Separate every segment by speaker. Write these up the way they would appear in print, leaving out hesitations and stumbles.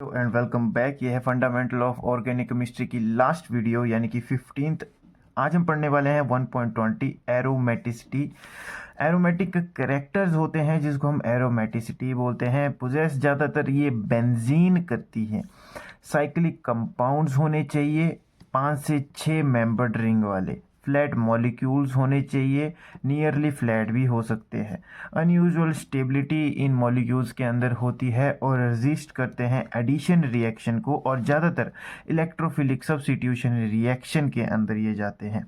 Speaker 1: And welcome back. ये है fundamental of organic chemistry की लास्ट वीडियो यानी कि 15th। आज हम पढ़ने वाले हैं 1.20 एरोमेटिसिटी। एरोमेटिक करेक्टर्स होते हैं जिसको हम एरोमेटिसिटी बोलते हैं। पोजेस ज़्यादातर ये बेंजीन करती है। साइक्लिक कंपाउंड्स होने चाहिए 5 से 6 मेंबर्ड रिंग वाले। फ्लैट मॉलिक्यूल्स होने चाहिए, नियरली फ्लैट भी हो सकते हैं। अनयूजुअल स्टेबिलिटी इन मॉलिक्यूल्स के अंदर होती है और रेजिस्ट करते हैं एडिशन रिएक्शन को, और ज़्यादातर इलेक्ट्रोफिलिक सब्स्टिट्यूशन रिएक्शन के अंदर ये जाते हैं।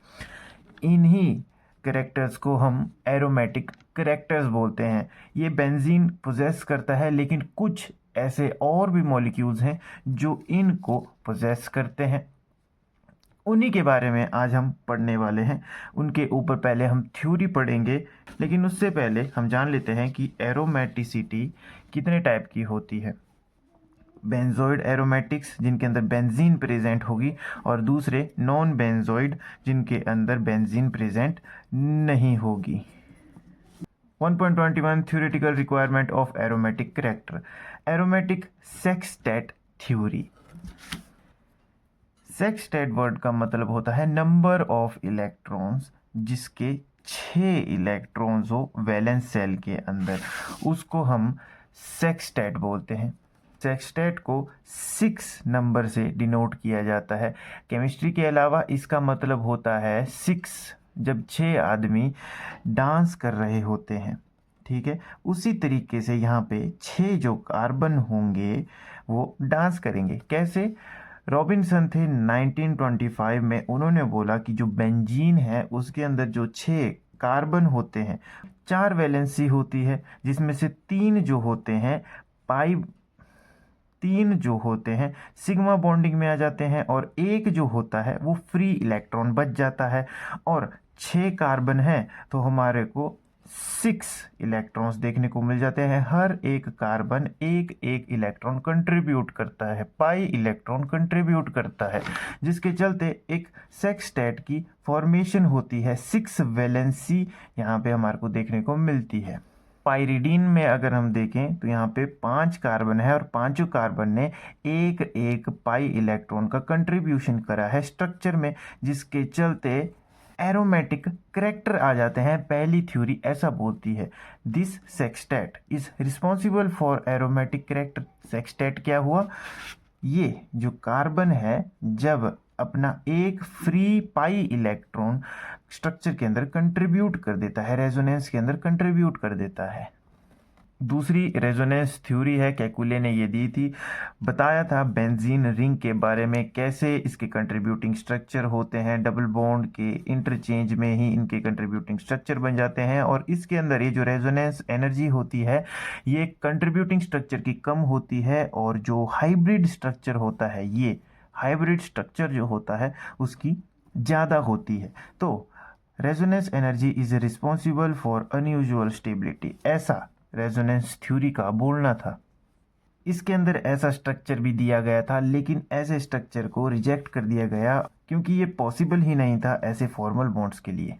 Speaker 1: इन्हीं करेक्टर्स को हम एरोमेटिक करेक्टर्स बोलते हैं। ये बेंजीन पोजेस करता है, लेकिन कुछ ऐसे और भी मॉलिक्यूल्स हैं जो इनको पोजेस करते हैं। उन्हीं के बारे में आज हम पढ़ने वाले हैं। उनके ऊपर पहले हम थ्योरी पढ़ेंगे, लेकिन उससे पहले हम जान लेते हैं कि एरोमेटिसिटी कितने टाइप की होती है। बेंजोइड एरोमेटिक्स जिनके अंदर बेंजीन प्रेजेंट होगी, और दूसरे नॉन बेंजोइड जिनके अंदर बेंजीन प्रेजेंट नहीं होगी। 1.21 theoretical requirement of aromatic character. Aromatic sextet theory. Sextet word का मतलब होता है नंबर ऑफ इलेक्ट्रॉन्स जिसके 6 इलेक्ट्रॉन्स हो वैलेंस सेल के अंदर, उसको हम सेक्सटेट बोलते हैं। सेक्सटेट को 6 नंबर से डिनोट किया जाता है। केमिस्ट्री के अलावा इसका मतलब होता है 6, जब 6 आदमी डांस कर रहे होते हैं, ठीक है। उसी तरीके से यहाँ पे 6 जो कार्बन होंगे वो डांस करेंगे। कैसे? रॉबिन्सन थे 1925 में, उन्होंने बोला कि जो बेंजीन है उसके अंदर जो 6 कार्बन होते हैं, 4 वैलेंसी होती है, जिसमें से 3 जो होते हैं पाई 3 जो होते हैं सिग्मा बॉन्डिंग में आ जाते हैं, और एक जो होता है वो फ्री इलेक्ट्रॉन बच जाता है। और 6 कार्बन है तो हमारे को 6 इलेक्ट्रॉन्स देखने को मिल जाते हैं। हर एक कार्बन एक एक इलेक्ट्रॉन कंट्रीब्यूट करता है, पाई इलेक्ट्रॉन कंट्रीब्यूट करता है, जिसके चलते एक सेक्सटेट की फॉर्मेशन होती है। 6 वैलेंसी यहाँ पे हमारे को देखने को मिलती है। पाइरिडीन में अगर हम देखें तो यहाँ पे 5 कार्बन है, और पांचों कार्बन ने एक एक पाई इलेक्ट्रॉन का कंट्रीब्यूशन करा है स्ट्रक्चर में, जिसके चलते एरोमेटिक करेक्टर आ जाते हैं। पहली थ्योरी ऐसा बोलती है, this sextet is responsible for aromatic character. Sextet क्या हुआ? ये जो कार्बन है जब अपना एक फ्री पाई इलेक्ट्रॉन स्ट्रक्चर के अंदर कंट्रीब्यूट कर देता है, रेजोनेंस के अंदर कंट्रीब्यूट कर देता है। दूसरी रेजोनेंस थ्योरी है, केकुले ने ये दी थी, बताया था बेंजीन रिंग के बारे में, कैसे इसके कंट्रीब्यूटिंग स्ट्रक्चर होते हैं, डबल बॉन्ड के इंटरचेंज में ही इनके कंट्रीब्यूटिंग स्ट्रक्चर बन जाते हैं। और इसके अंदर ये जो रेजोनेंस एनर्जी होती है ये कंट्रीब्यूटिंग स्ट्रक्चर की कम होती है, और जो हाइब्रिड स्ट्रक्चर होता है, ये हाइब्रिड स्ट्रक्चर जो होता है उसकी ज़्यादा होती है। तो resonance energy is responsible for unusual stability, ऐसा रेजोनेंस थ्योरी का बोलना था। इसके अंदर ऐसा स्ट्रक्चर भी दिया गया था, लेकिन ऐसे स्ट्रक्चर को रिजेक्ट कर दिया गया क्योंकि ये पॉसिबल ही नहीं था ऐसे फॉर्मल बॉन्ड्स के लिए।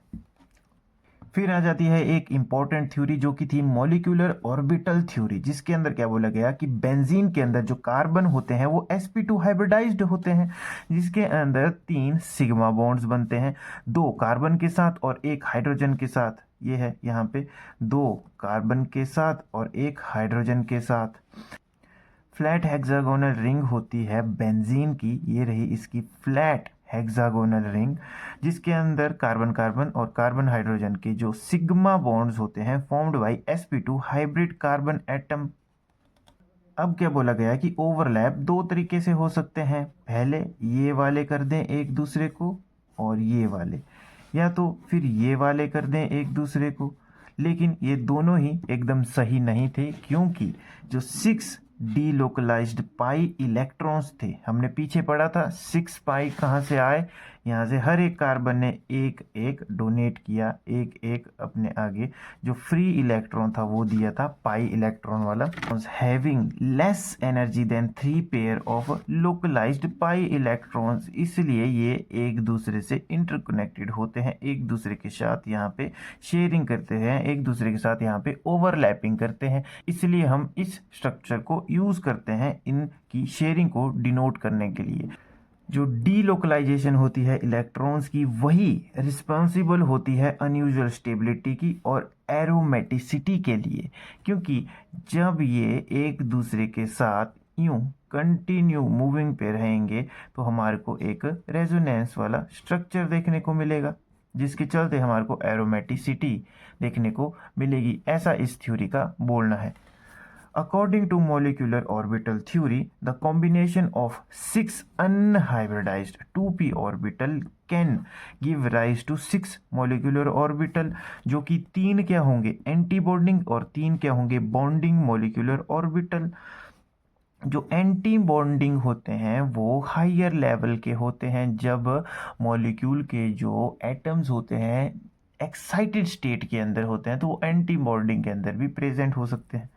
Speaker 1: फिर आ जाती है एक इंपॉर्टेंट थ्योरी जो कि थी मॉलिक्यूलर ऑर्बिटल थ्योरी, जिसके अंदर क्या बोला गया कि बेंजीन के अंदर जो कार्बन होते हैं वो sp2 हाइब्रिडाइज्ड होते हैं, जिसके अंदर 3 सिग्मा बॉन्ड्स बनते हैं, 2 कार्बन के साथ और 1 हाइड्रोजन के साथ। ये है यहाँ पे 2 कार्बन के साथ और 1 हाइड्रोजन के साथ। फ्लैट हेक्सागोनल रिंग होती है बेंजीन की, ये रही इसकी फ्लैट हेक्सागोनल रिंग, जिसके अंदर कार्बन कार्बन और कार्बन हाइड्रोजन के जो सिग्मा बॉन्ड्स होते हैं formed by sp2 hybrid carbon atom. अब क्या बोला गया कि ओवरलैप 2 तरीके से हो सकते हैं, पहले ये वाले कर दें एक दूसरे को और ये वाले, या तो फिर ये वाले कर दें एक दूसरे को। लेकिन ये दोनों ही एकदम सही नहीं थे, क्योंकि जो 6 डीलोकलाइज्ड पाई इलेक्ट्रॉन्स थे, हमने पीछे पढ़ा था 6 पाई कहाँ से आए, यहाँ से हर एक कार्बन ने एक एक डोनेट किया, एक एक अपने आगे जो फ्री इलेक्ट्रॉन था वो दिया था पाई इलेक्ट्रॉन वाला। Having less energy than 3 pair of localised pi electrons, इसलिए ये एक दूसरे से इंटरकनेक्टेड होते हैं, एक दूसरे के साथ यहाँ पे शेयरिंग करते हैं, एक दूसरे के साथ यहाँ पे ओवरलैपिंग करते हैं, इसलिए हम इस स्ट्रक्चर को यूज करते हैं इनकी शेयरिंग को डिनोट करने के लिए। जो डीलोकलाइजेशन होती है इलेक्ट्रॉन्स की, वही रिस्पॉन्सिबल होती है अनयूजुअल स्टेबिलिटी की और एरोमेटिसिटी के लिए, क्योंकि जब ये एक दूसरे के साथ यूं कंटिन्यू मूविंग पे रहेंगे तो हमारे को एक रेजोनेंस वाला स्ट्रक्चर देखने को मिलेगा, जिसके चलते हमारे को एरोमेटिसिटी देखने को मिलेगी, ऐसा इस थ्योरी का बोलना है। According to molecular orbital theory, the combination of 6 unhybridized 2p orbital can give rise to 6 molecular orbital, जो कि 3 क्या होंगे एंटी बॉन्डिंग और 3 क्या होंगे बॉन्डिंग मोलिकुलर ऑर्बिटल। जो एंटी बॉन्डिंग होते हैं वो हायर लेवल के होते हैं, जब मॉलिक्यूल के जो एटम्स होते हैं एक्साइटेड स्टेट के अंदर होते हैं तो वो एंटी बॉन्डिंग के अंदर भी प्रेजेंट हो सकते हैं।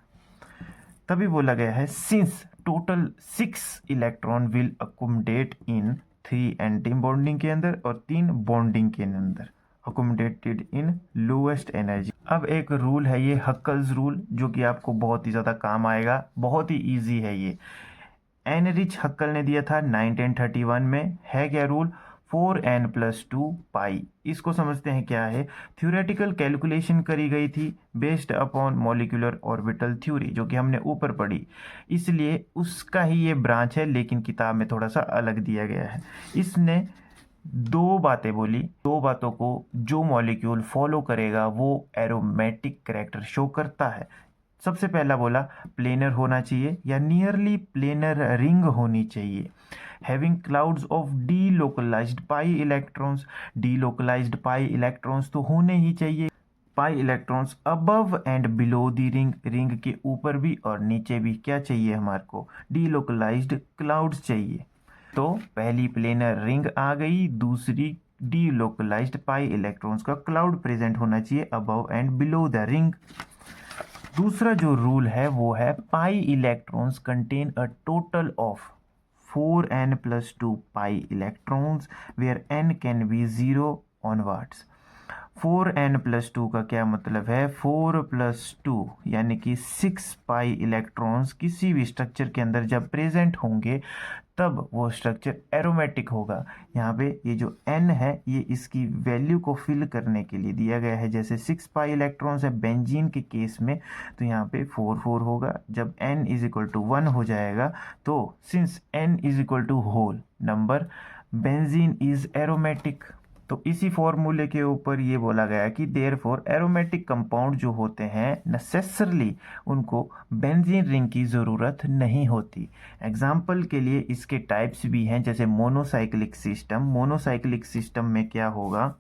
Speaker 1: तभी बोला गया है since total 6 electron will accommodate in 3 anti bonding के अंदर और 3 बॉन्डिंग के अंदर, अकोमोडेटेड इन लोएस्ट एनर्जी। अब एक रूल है ये हक्कल्स रूल, जो कि आपको बहुत ही ज़्यादा काम आएगा, बहुत ही इजी है ये। एनरिच हक्कल ने दिया था 1931 में। है क्या रूल? 4n+2 पाई। इसको समझते हैं क्या है। थ्योरेटिकल कैलकुलेशन करी गई थी based upon molecular orbital theory, जो कि हमने ऊपर पढ़ी, इसलिए उसका ही ये ब्रांच है, लेकिन किताब में थोड़ा सा अलग दिया गया है। इसने 2 बातें बोली, 2 बातों को जो मॉलिक्यूल फॉलो करेगा वो एरोमेटिक कैरेक्टर शो करता है। सबसे पहला बोला प्लेनर होना चाहिए या नियरली प्लेनर रिंग होनी चाहिए, having clouds of delocalised pi electrons. Delocalised pi electrons तो होने ही चाहिए, pi electrons above and below the ring, ring के ऊपर भी और नीचे भी क्या चाहिए हमारे को, डीलोकलाइज्ड क्लाउड्स चाहिए। तो पहली प्लेनर रिंग आ गई, दूसरी डीलोकलाइज्ड पाई इलेक्ट्रॉन्स का क्लाउड प्रेजेंट होना चाहिए above and below the ring. दूसरा जो रूल है वो है pi electrons contain a total of 4n+2 pi electrons where n can be 0 onwards. 4n+2 का क्या मतलब है? 4+2 यानी कि 6 पाई इलेक्ट्रॉन्स किसी भी स्ट्रक्चर के अंदर जब प्रेजेंट होंगे तब वो स्ट्रक्चर एरोमेटिक होगा। यहाँ पे ये जो n है ये इसकी वैल्यू को फिल करने के लिए दिया गया है। जैसे 6 पाई इलेक्ट्रॉन्स है बेंजीन के केस में, तो यहाँ पे 4 होगा। जब n = 1 हो जाएगा तो since n = whole number, benzene is aromatic. तो इसी फॉर्मूले के ऊपर ये बोला गया कि देयरफॉर एरोमेटिक कंपाउंड जो होते हैं नेसेसरली उनको बेंजीन रिंग की ज़रूरत नहीं होती। एग्जाम्पल के लिए इसके टाइप्स भी हैं, जैसे मोनोसाइक्लिक सिस्टम। मोनोसाइक्लिक सिस्टम में क्या होगा,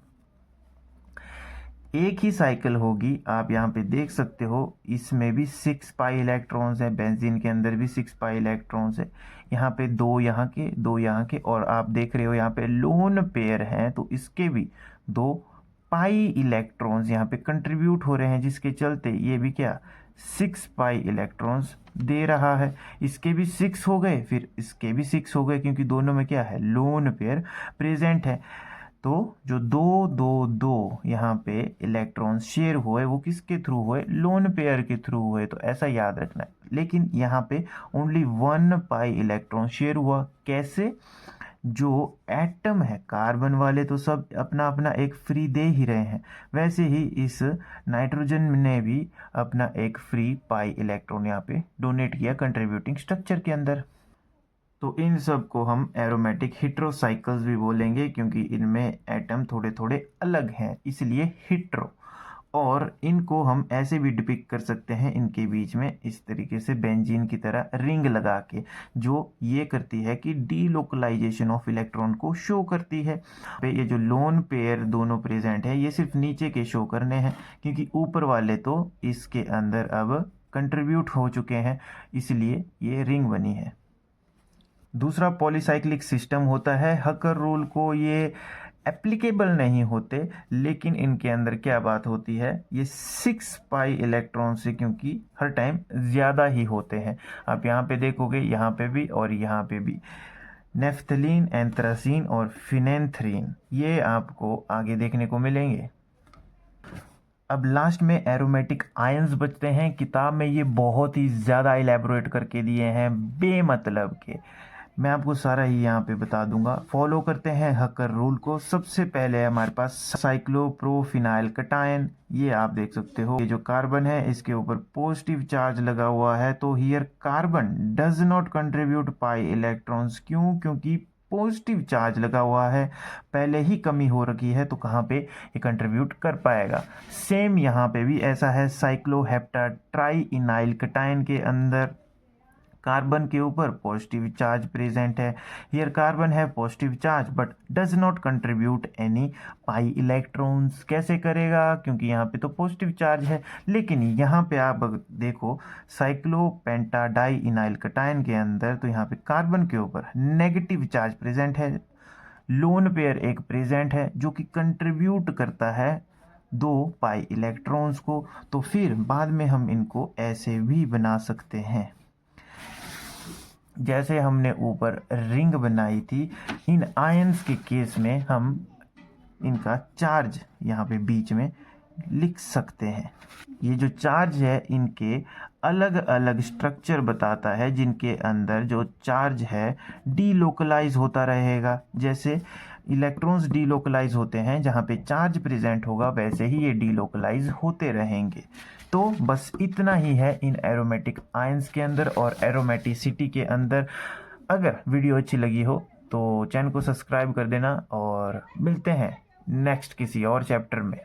Speaker 1: एक ही साइकिल होगी। आप यहाँ पे देख सकते हो इसमें भी 6 पाई इलेक्ट्रॉन्स है, बेंजीन के अंदर भी 6 पाई इलेक्ट्रॉन्स है। यहाँ पे 2 यहाँ के 2 यहाँ के, और आप देख रहे हो यहाँ पे लोन पेयर हैं तो इसके भी 2 पाई इलेक्ट्रॉन्स यहाँ पे कंट्रीब्यूट हो रहे हैं, जिसके चलते ये भी क्या 6 पाई इलेक्ट्रॉन्स दे रहा है। इसके भी 6 हो गए, फिर इसके भी 6 हो गए, क्योंकि दोनों में क्या है लोन पेयर प्रेजेंट है। तो जो 2 यहाँ पे इलेक्ट्रॉन शेयर हुए वो किसके थ्रू हुए? लोन पेयर के थ्रू हुए। तो ऐसा याद रखना है। लेकिन यहाँ पे ओनली 1 पाई इलेक्ट्रॉन शेयर हुआ। कैसे? जो एटम है कार्बन वाले तो सब अपना अपना एक फ्री दे ही रहे हैं, वैसे ही इस नाइट्रोजन ने भी अपना एक फ्री पाई इलेक्ट्रॉन यहाँ पे डोनेट किया कंट्रीब्यूटिंग स्ट्रक्चर के अंदर। तो इन सब को हम एरोमेटिक हेटेरोसाइकल्स भी बोलेंगे, क्योंकि इनमें एटम थोड़े थोड़े अलग हैं, इसलिए हेटेरो। और इनको हम ऐसे भी डिपिक्ट कर सकते हैं इनके बीच में इस तरीके से बेंजीन की तरह रिंग लगा के, जो ये करती है कि डीलोकलाइजेशन ऑफ इलेक्ट्रॉन को शो करती है। ये जो लोन पेयर दोनों प्रेजेंट है ये सिर्फ नीचे के शो करने हैं, क्योंकि ऊपर वाले तो इसके अंदर अब कंट्रीब्यूट हो चुके हैं, इसलिए ये रिंग बनी है। दूसरा पॉलीसाइक्लिक सिस्टम होता है, हकर रूल को ये एप्लीकेबल नहीं होते, लेकिन इनके अंदर क्या बात होती है, ये 6 पाई इलेक्ट्रॉन से क्योंकि हर टाइम ज़्यादा ही होते हैं। आप यहाँ पे देखोगे, यहाँ पे भी और यहाँ पे भी नेफ्थलीन, एंथ्रासीन और फिनेंथ्रीन, ये आपको आगे देखने को मिलेंगे। अब लास्ट में एरोमेटिक आयंस बचते हैं। किताब में ये बहुत ही ज़्यादा इलेबोरेट करके दिए हैं बेमतलब के, मैं आपको सारा ही यहाँ पे बता दूंगा। फॉलो करते हैं हकर रूल को। सबसे पहले हमारे पास साइक्लोप्रोफिनाइल कटायन, ये आप देख सकते हो, ये जो कार्बन है इसके ऊपर पॉजिटिव चार्ज लगा हुआ है, तो here carbon does not contribute pi electrons. क्यों? क्योंकि पॉजिटिव चार्ज लगा हुआ है, पहले ही कमी हो रखी है, तो कहाँ पे ये कंट्रीब्यूट कर पाएगा। सेम यहाँ पे भी ऐसा है, साइक्लोहेप्टाट्राइइनाइल कटायन के अंदर कार्बन के ऊपर पॉजिटिव चार्ज प्रेजेंट है। हियर कार्बन है positive charge but does not contribute any pi electrons. कैसे करेगा? क्योंकि यहाँ पे तो पॉजिटिव चार्ज है। लेकिन यहाँ पे आप देखो साइक्लोपेंटाडाइइनाइल कटायन के अंदर, तो यहाँ पे कार्बन के ऊपर नेगेटिव चार्ज प्रेजेंट है, लोन पेयर एक प्रेजेंट है जो कि कंट्रीब्यूट करता है 2 पाई इलेक्ट्रॉन्स को। तो फिर बाद में हम इनको ऐसे भी बना सकते हैं, जैसे हमने ऊपर रिंग बनाई थी। इन आयंस के केस में हम इनका चार्ज यहाँ पे बीच में लिख सकते हैं। ये जो चार्ज है इनके अलग अलग स्ट्रक्चर बताता है, जिनके अंदर जो चार्ज है डीलोकलाइज होता रहेगा। जैसे इलेक्ट्रॉन्स डीलोकलाइज होते हैं, जहाँ पे चार्ज प्रेजेंट होगा वैसे ही ये डीलोकलाइज होते रहेंगे। तो बस इतना ही है इन एरोमेटिक आयंस के अंदर और एरोमेटिसिटी के अंदर। अगर वीडियो अच्छी लगी हो तो चैनल को सब्सक्राइब कर देना और मिलते हैं नेक्स्ट किसी और चैप्टर में।